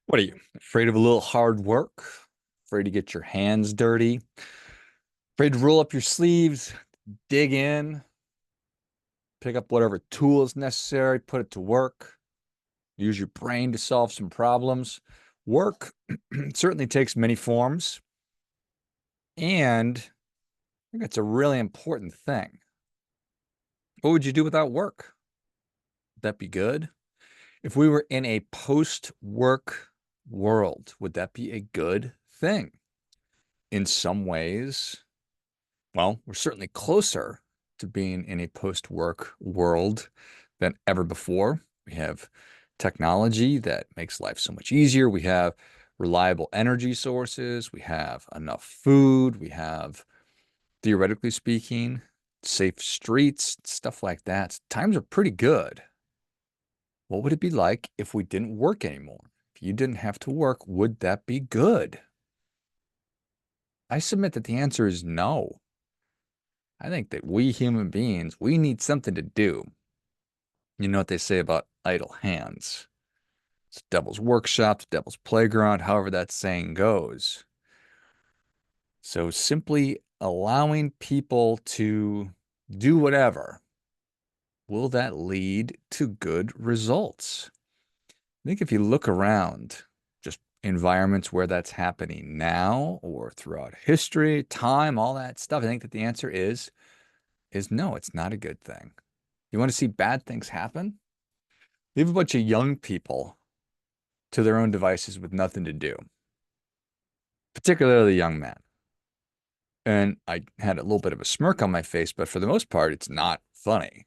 What are you, afraid of a little hard work? Afraid to get your hands dirty? Afraid to roll up your sleeves, dig in, pick up whatever tool is necessary, put it to work, use your brain to solve some problems? Work certainly takes many forms, and I think it's a really important thing. What would you do without work? Would that be good? If we were in a post-work world, would that be a good thing? In some ways, well, we're certainly closer to being in a post-work world than ever before. We have technology that makes life so much easier. We have reliable energy sources. We have enough food. We have, theoretically speaking, safe streets, stuff like that. Times are pretty good. What would it be like if we didn't work anymore? If you didn't have to work, would that be good? I submit that the answer is no. I think that we human beings, we need something to do. You know what they say about idle hands. It's devil's workshop, the devil's playground, however that saying goes. So simply allowing people to do whatever, will that lead to good results? I think if you look around, just environments where that's happening now or throughout history, time, all that stuff, I think that the answer is no, it's not a good thing. You want to see bad things happen? Leave a bunch of young people to their own devices with nothing to do, particularly young men. And I had a little bit of a smirk on my face, but for the most part, it's not funny.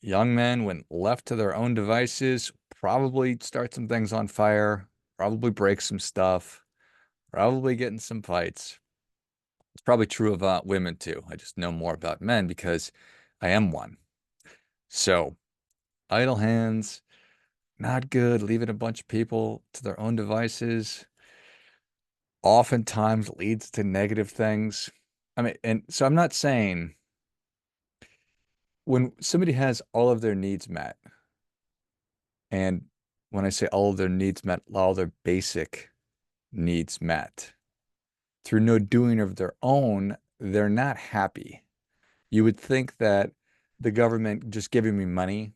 Young men, when left to their own devices, probably start some things on fire, probably break some stuff, probably get in some fights. It's probably true of women too. I just know more about men because I am one. So, idle hands, not good. Leaving a bunch of people to their own devices oftentimes leads to negative things. I mean, and so I'm not saying when somebody has all of their needs met, and when I say all of their needs met, all their basic needs met through no doing of their own, they're not happy. You would think that the government just giving me money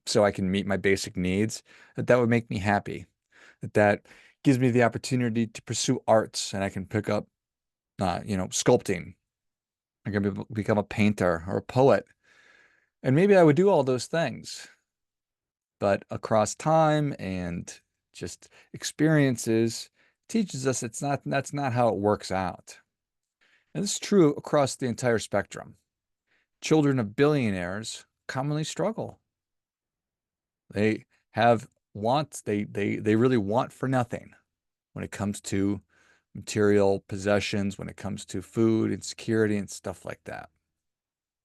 so I can meet my basic needs, that would make me happy. That gives me the opportunity to pursue arts and I can pick up, sculpting. I can become a painter or a poet. And maybe I would do all those things. But across time and just experiences teaches us that's not how it works out. And this is true across the entire spectrum. Children of billionaires commonly struggle. They have wants, they really want for nothing when it comes to material possessions, when it comes to food and security and stuff like that.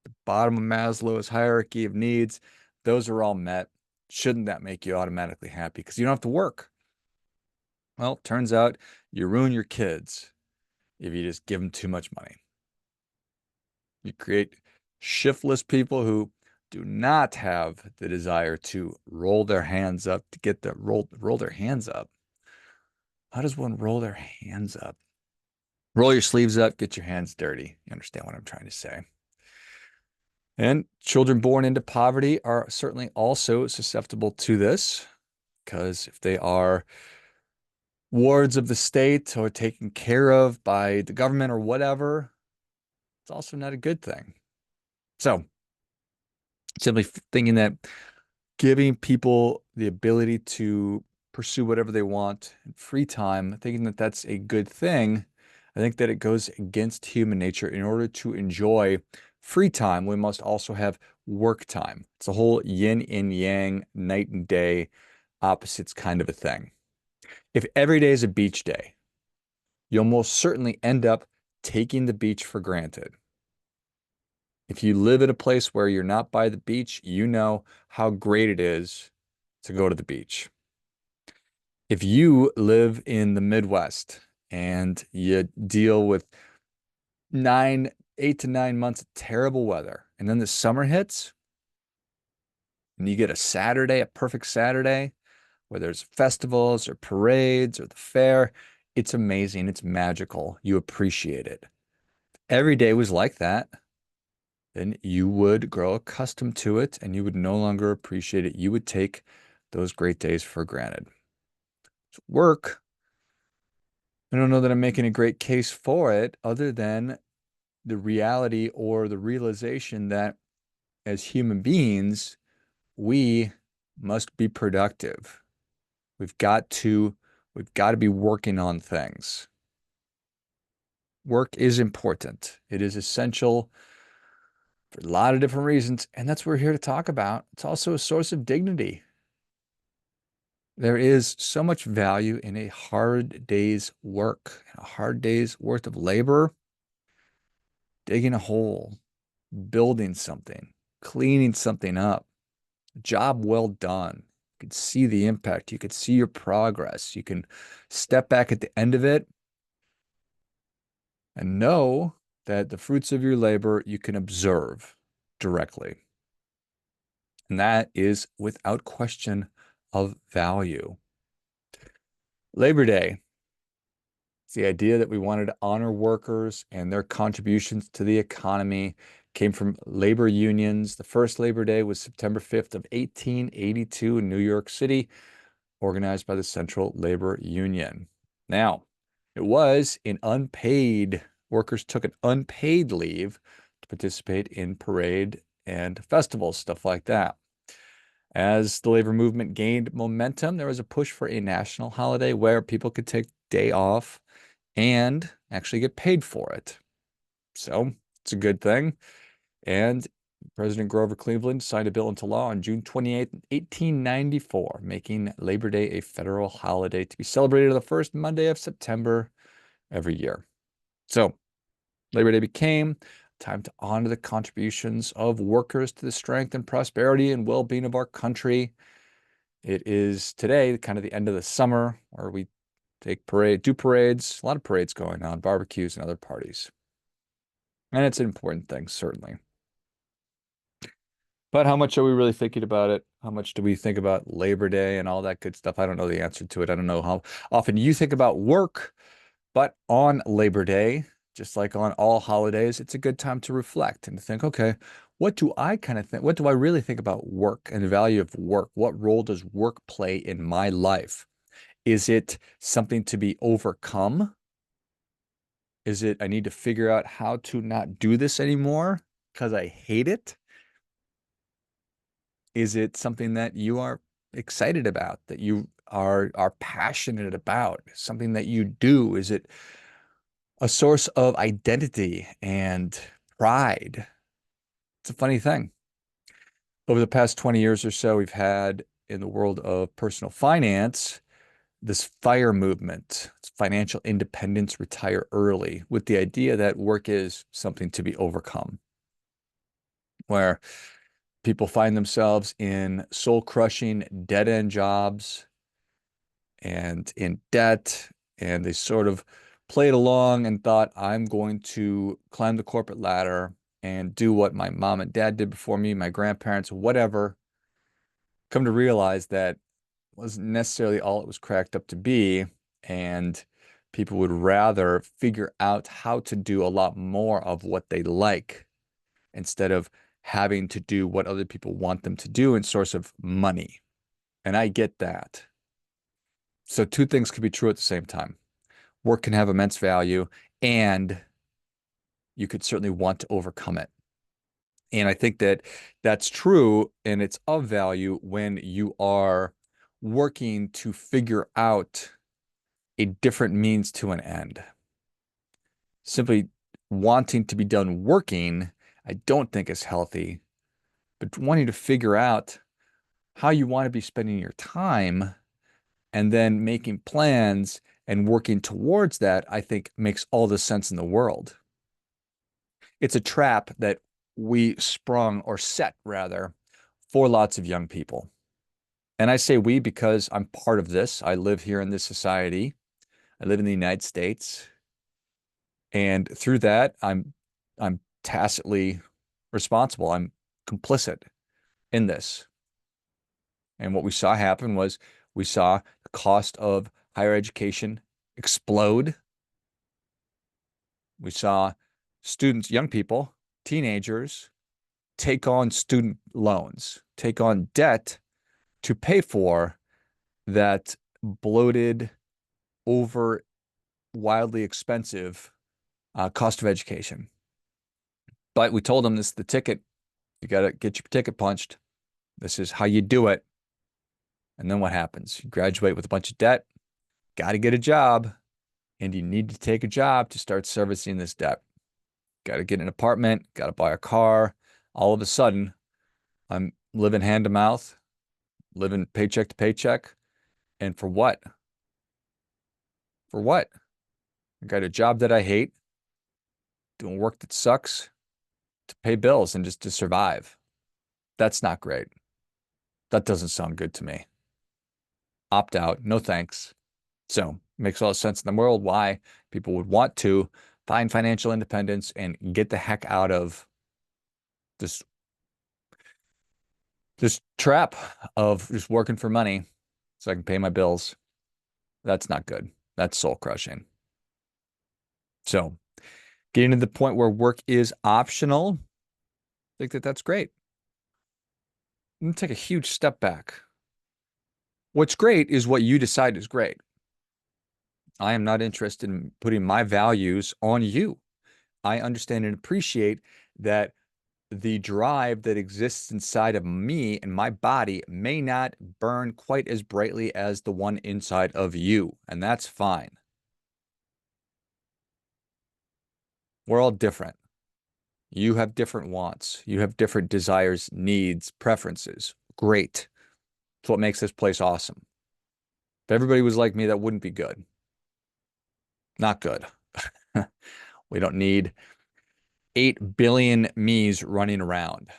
The bottom of Maslow's hierarchy of needs, those are all met. Shouldn't that make you automatically happy? Because you don't have to work. Well, turns out you ruin your kids if you just give them too much money. You create shiftless people who do not have the desire to roll their hands up to get the roll their hands up. How does one roll their hands up? Roll your sleeves up, get your hands dirty. You understand what I'm trying to say. And children born into poverty are certainly also susceptible to this because if they are wards of the state or taken care of by the government or whatever, it's also not a good thing. So, simply thinking that giving people the ability to pursue whatever they want in free time, thinking that that's a good thing, I think that it goes against human nature. In order to enjoy free time, we must also have work time. It's a whole yin and yang, night and day, opposites kind of a thing. If every day is a beach day, you'll most certainly end up taking the beach for granted. If you live at a place where you're not by the beach, you know how great it is to go to the beach. If you live in the Midwest and you deal with 8 to 9 months of terrible weather, and then the summer hits and you get a Saturday, a perfect Saturday, whether it's festivals or parades or the fair. It's amazing. It's magical. You appreciate it. Every day was like that, then you would grow accustomed to it and you would no longer appreciate it. You would take those great days for granted. So work, I don't know that I'm making a great case for it other than the reality or the realization that as human beings, we must be productive. We've got to we've got to be working on things. Work is important. It is essential for a lot of different reasons, and that's what we're here to talk about. It's also a source of dignity. There is so much value in a hard day's work, a hard day's worth of labor, digging a hole, building something, cleaning something up, job well done. You can see the impact. You can see your progress. You can step back at the end of it and know that the fruits of your labor you can observe directly. And that is without question of value. Labor Day. It's the idea that we wanted to honor workers and their contributions to the economy came from labor unions. The first Labor Day was September 5th of 1882 in New York City, organized by the Central Labor Union. Now, it was an unpaid, workers took an unpaid leave to participate in parade and festivals, stuff like that. As the labor movement gained momentum, there was a push for a national holiday where people could take day off and actually get paid for it. So it's a good thing. And President Grover Cleveland signed a bill into law on June 28, 1894, making Labor Day a federal holiday to be celebrated on the first Monday of September every year. So Labor Day became time to honor the contributions of workers to the strength and prosperity and well-being of our country. It is today kind of the end of the summer where we do parades, a lot of parades going on, barbecues and other parties. And it's an important thing, certainly. But how much are we really thinking about it? How much do we think about Labor Day and all that good stuff? I don't know the answer to it. I don't know how often you think about work, but on Labor Day, just like on all holidays, it's a good time to reflect and to think, okay, what do I kind of think? What do I really think about work and the value of work? What role does work play in my life? Is it something to be overcome? Is it I need to figure out how to not do this anymore because I hate it? Is it something that you are excited about, that you are passionate about, something that you do? Is it a source of identity and pride? It's a funny thing. Over the past 20 years or so, we've had in the world of personal finance this FIRE movement. It's financial independence, retire early, with the idea that work is something to be overcome, where people find themselves in soul-crushing dead-end jobs and in debt, and they sort of played along and thought, I'm going to climb the corporate ladder and do what my mom and dad did before me, my grandparents, whatever. Come to realize that wasn't necessarily all it was cracked up to be, and people would rather figure out how to do a lot more of what they like instead of having to do what other people want them to do in source of money. And I get that. So two things could be true at the same time. Work can have immense value, and you could certainly want to overcome it. And I think that that's true, and it's of value when you are working to figure out a different means to an end. Simply wanting to be done working, I don't think is healthy, but wanting to figure out how you want to be spending your time and then making plans and working towards that, I think makes all the sense in the world. It's a trap that we sprung or set rather for lots of young people. And I say we because I'm part of this. I live here in this society. I live in the United States. And through that, I'm tacitly responsible. I'm complicit in this. And what we saw happen was We saw the cost of higher education explode. We saw students, young people, teenagers take on student loans, take on debt to pay for that bloated, over wildly expensive cost of education. But we told them this is the ticket. You got to get your ticket punched. This is how you do it. And then what happens? You graduate with a bunch of debt, got to get a job, and you need to take a job to start servicing this debt. Got to get an apartment, got to buy a car. All of a sudden, I'm living hand to mouth, living paycheck to paycheck. And for what? For what? I got a job that I hate, doing work that sucks to pay bills and just to survive. That's not great. That doesn't sound good to me. Opt out. No thanks. So makes all the sense in the world why people would want to find financial independence and get the heck out of this trap of just working for money so I can pay my bills. That's not good. That's soul crushing. So getting to the point where work is optional, I think that that's great. I'm gonna take a huge step back. What's great is what you decide is great. I am not interested in putting my values on you. I understand and appreciate that the drive that exists inside of me and my body may not burn quite as brightly as the one inside of you, and that's fine. We're all different. You have different wants. You have different desires, needs, preferences. Great. It's what makes this place awesome. If everybody was like me, that wouldn't be good. Not good. We don't need 8 billion me's running around.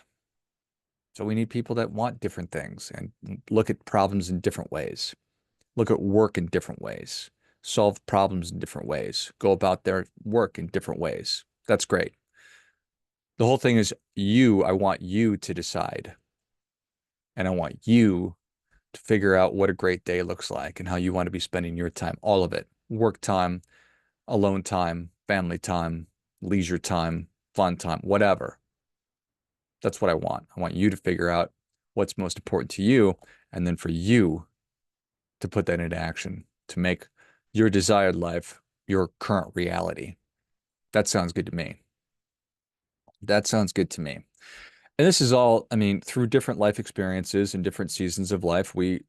So we need people that want different things and look at problems in different ways, look at work in different ways, solve problems in different ways, go about their work in different ways. That's great. The whole thing is I want you to decide. And I want you to figure out what a great day looks like and how you want to be spending your time, all of it. Work time, alone time, family time, leisure time, fun time, whatever. That's what I want. I want you to figure out what's most important to you, and then for you to put that into action to make your desired life your current reality. That sounds good to me. That sounds good to me. And this is all, I mean, through different life experiences and different seasons of life, we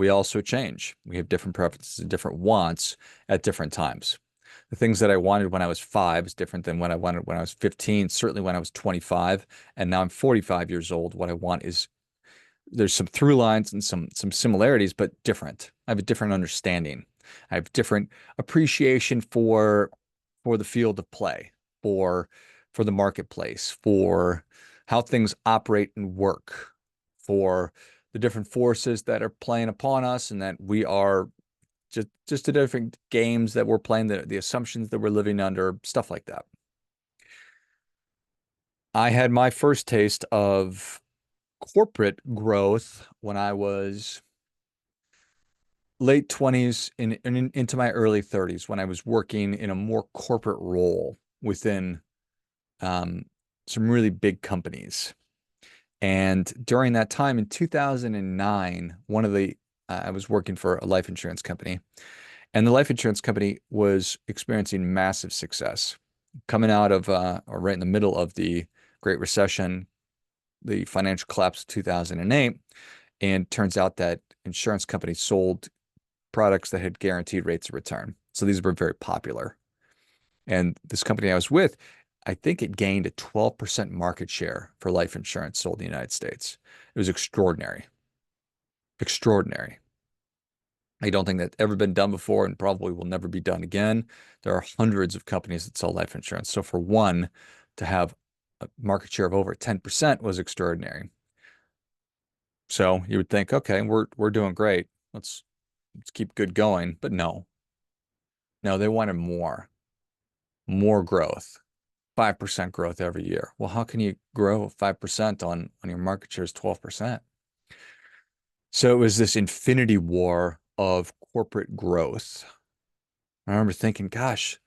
also change. We have different preferences and different wants at different times. The things that I wanted when I was 5 is different than what I wanted when I was 15, certainly when I was 25, and now I'm 45 years old. What I want is there's some through lines and some similarities, but different. I have a different understanding. I have different appreciation for the field of play, for for the marketplace, for how things operate and work, for the different forces that are playing upon us, and that we are just the different games that we're playing, the assumptions that we're living under, stuff like that. I had my first taste of corporate growth when I was late 20s into my early 30s, when I was working in a more corporate role within um, some really big companies. And during that time in 2009, I was working for a life insurance company, and the life insurance company was experiencing massive success coming out of, or right in the middle of the Great Recession, the financial collapse of 2008. And turns out that insurance companies sold products that had guaranteed rates of return. So these were very popular. And this company I was with, I think it gained a 12% market share for life insurance sold in the United States. It was extraordinary. Extraordinary. I don't think that's ever been done before and probably will never be done again. There are hundreds of companies that sell life insurance. So for one to have a market share of over 10% was extraordinary. So you would think, okay, we're doing great. Let's keep good going. But no. No, they wanted more growth. 5% growth every year. Well, how can you grow 5% on your market share is 12%? So it was this infinity war of corporate growth. I remember thinking, gosh,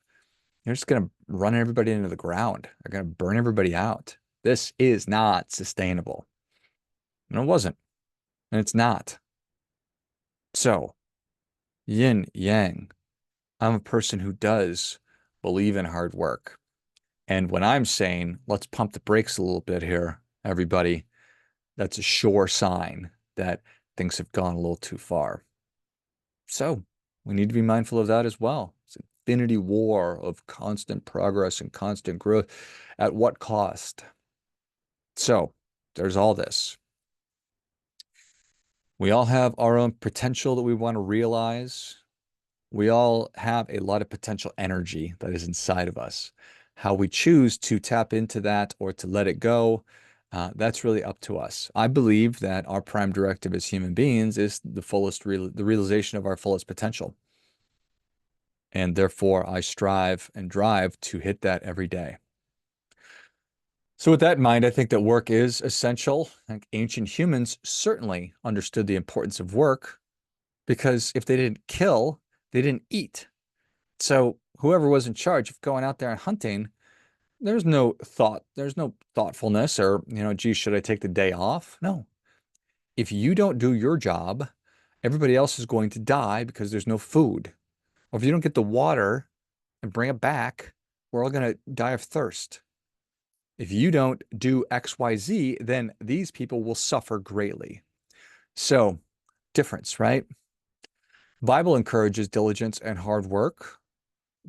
they're just going to run everybody into the ground. They're going to burn everybody out. This is not sustainable. And it wasn't. And it's not. So, yin, yang. I'm a person who does believe in hard work. And when I'm saying, let's pump the brakes a little bit here, everybody, that's a sure sign that things have gone a little too far. So we need to be mindful of that as well. It's an infinity war of constant progress and constant growth. At what cost? So there's all this. We all have our own potential that we want to realize. We all have a lot of potential energy that is inside of us. How we choose to tap into that or to let it go, that's really up to us. I believe that our prime directive as human beings is the realization of our fullest potential. And therefore, I strive and drive to hit that every day. So, with that in mind, I think that work is essential. Like ancient humans certainly understood the importance of work because if they didn't kill, they didn't eat. So, whoever was in charge of going out there and hunting, there's no thought, there's no thoughtfulness or, gee, should I take the day off? No. If you don't do your job, everybody else is going to die because there's no food. Or if you don't get the water and bring it back, we're all going to die of thirst. If you don't do XYZ, then these people will suffer greatly. So, difference, right? Bible encourages diligence and hard work.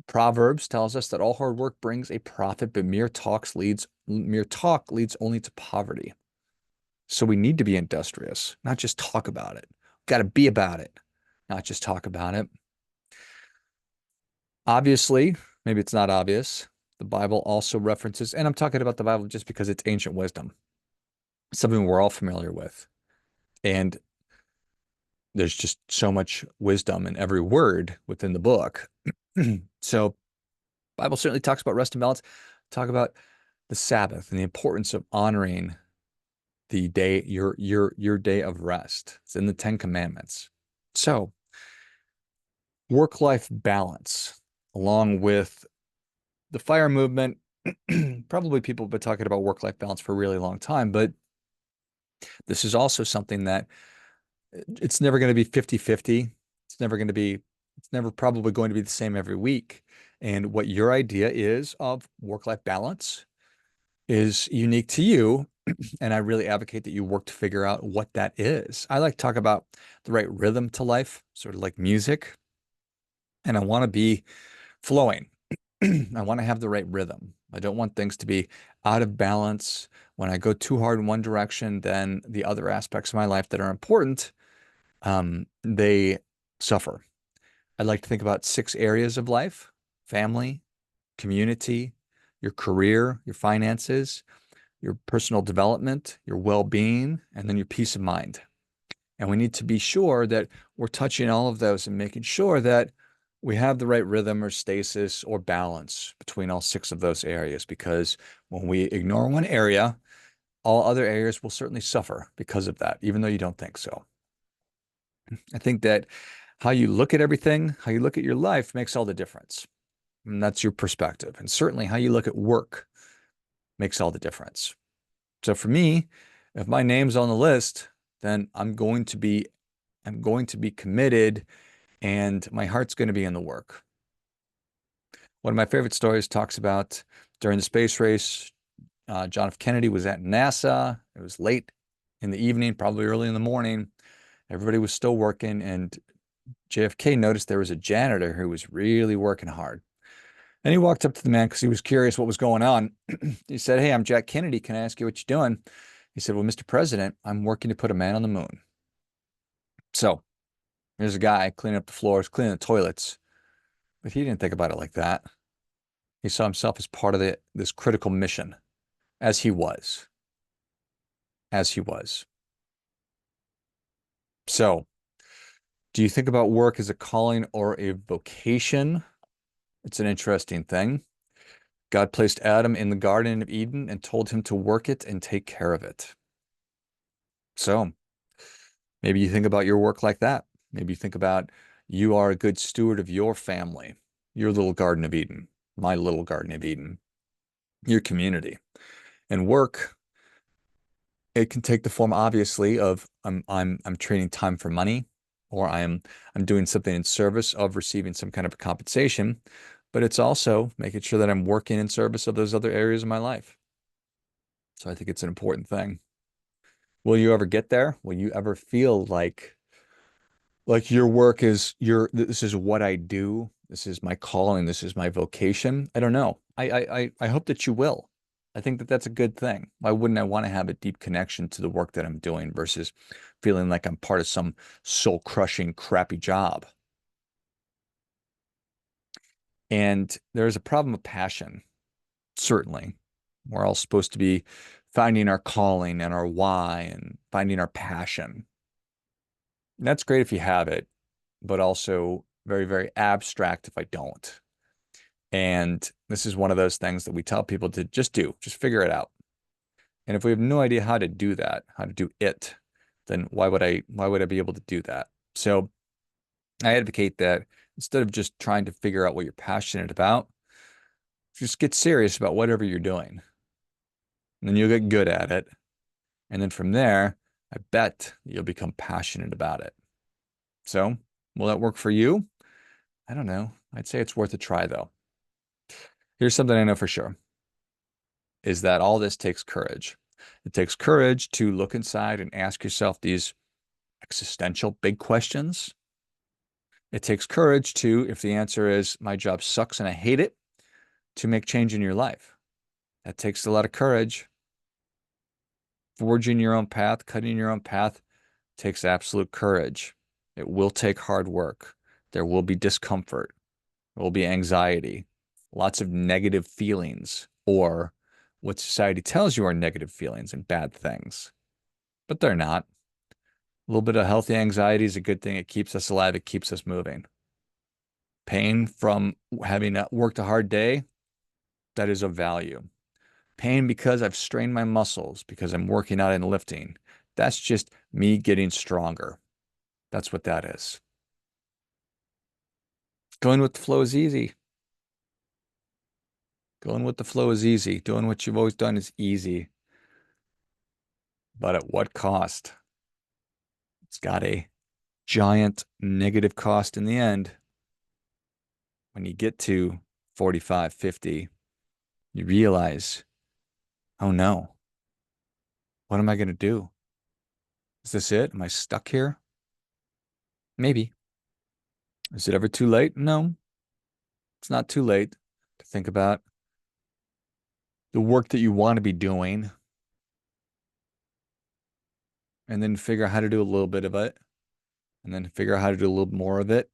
Proverbs tells us that all hard work brings a profit, but mere talk leads only to poverty. So we need to be industrious, not just talk about it. Got to be about it, not just talk about it. Obviously, maybe it's not obvious. The Bible also references, and I'm talking about the Bible just because it's ancient wisdom, something we're all familiar with. And there's just so much wisdom in every word within the book. So Bible certainly talks about rest and balance, talk about the Sabbath and the importance of honoring the day, your day of rest. It's in the Ten Commandments. So work-life balance, along with the FIRE movement, probably people have been talking about work-life balance for a really long time, but this is also something that it's never going to be 50-50. It's never probably going to be the same every week. And what your idea is of work-life balance is unique to you. And I really advocate that you work to figure out what that is. I like to talk about the right rhythm to life, sort of like music. And I want to be flowing. I want to have the right rhythm. I don't want things to be out of balance. When I go too hard in one direction, then the other aspects of my life that are important, they suffer. I'd like to think about 6 areas of life: family, community, your career, your finances, your personal development, your well-being, and then your peace of mind. And we need to be sure that we're touching all of those and making sure that we have the right rhythm or stasis or balance between all 6 of those areas. Because when we ignore one area, all other areas will certainly suffer because of that, even though you don't think so. I think that how you look at everything, how you look at your life makes all the difference. And that's your perspective. And certainly how you look at work makes all the difference. So for me, if my name's on the list, then I'm going to be committed and my heart's going to be in the work. One of my favorite stories talks about during the space race, John F. Kennedy was at NASA. It was late in the evening, probably early in the morning. Everybody was still working, and JFK noticed there was a janitor who was really working hard. And he walked up to the man because he was curious what was going on. He said, "Hey, I'm Jack Kennedy. Can I ask you what you're doing?" He said, "Well, Mr. President, I'm working to put a man on the moon." So there's a guy cleaning up the floors, cleaning the toilets, but he didn't think about it like that. He saw himself as part of this critical mission, as he was, as he was. So, do you think about work as a calling or a vocation? It's an interesting thing. God placed Adam in the Garden of Eden and told him to work it and take care of it. So, Maybe you think about your work like that. Maybe you think about you are a good steward of your family, your little Garden of Eden, my little Garden of Eden, your community. And work, it can take the form obviously of I'm trading time for money, or I'm doing something in service of receiving some kind of compensation, but it's also making sure that I'm working in service of those other areas of my life. So I think it's an important thing. Will you ever get there? Will you ever feel like your work is this is what I do, this is my calling, this is my vocation? I don't know. I hope that you will. I think that that's a good thing. Why wouldn't I want to have a deep connection to the work that I'm doing versus feeling like I'm part of some soul-crushing, crappy job? And there's a problem of passion, certainly. We're all supposed to be finding our calling and our why and finding our passion. And that's great if you have it, but also very, very abstract if I don't. And this is one of those things that we tell people to just do, just figure it out. And if we have no idea how to do that, how to do it, then why would I be able to do that? So I advocate that instead of just trying to figure out what you're passionate about, just get serious about whatever you're doing. And then you'll get good at it. And then from there, I bet you'll become passionate about it. So will that work for you? I don't know. I'd say it's worth a try though. Here's something I know for sure, is that all this takes courage. It takes courage to look inside and ask yourself these existential big questions. It takes courage to, if the answer is my job sucks and I hate it, to make change in your life. That takes a lot of courage. Forging your own path, cutting your own path takes absolute courage. It will take hard work. There will be discomfort. There will be anxiety, lots of negative feelings, or what society tells you are negative feelings and bad things, but they're not. A little bit of healthy anxiety is a good thing. It keeps us alive. It keeps us moving. Pain from having worked a hard day, that is of value. Pain because I've strained my muscles, because I'm working out and lifting, that's just me getting stronger. That's what that is. Going with the flow is easy. Going with the flow is easy. Doing what you've always done is easy. But at what cost? It's got a giant negative cost in the end. When you get to 45, 50, you realize, oh no, what am I going to do? Is this it? Am I stuck here? Maybe. Is it ever too late? No, it's not too late to think about the work that you want to be doing and then figure out how to do a little bit of it and then figure out how to do a little more of it.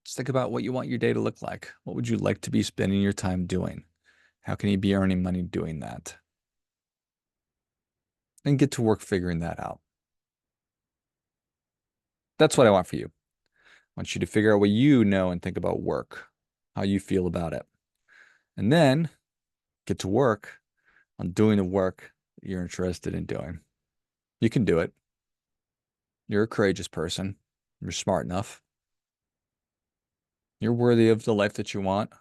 Just think about what you want your day to look like. What would you like to be spending your time doing? How can you be earning money doing that? And get to work figuring that out. That's what I want for you. I want you to figure out what you know and think about work, how you feel about it. And then get to work on doing the work that you're interested in doing. You can do it. You're a courageous person. You're smart enough. You're worthy of the life that you want.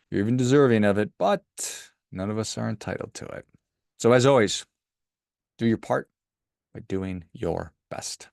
You're even deserving of it, but none of us are entitled to it. So as always, do your part by doing your best.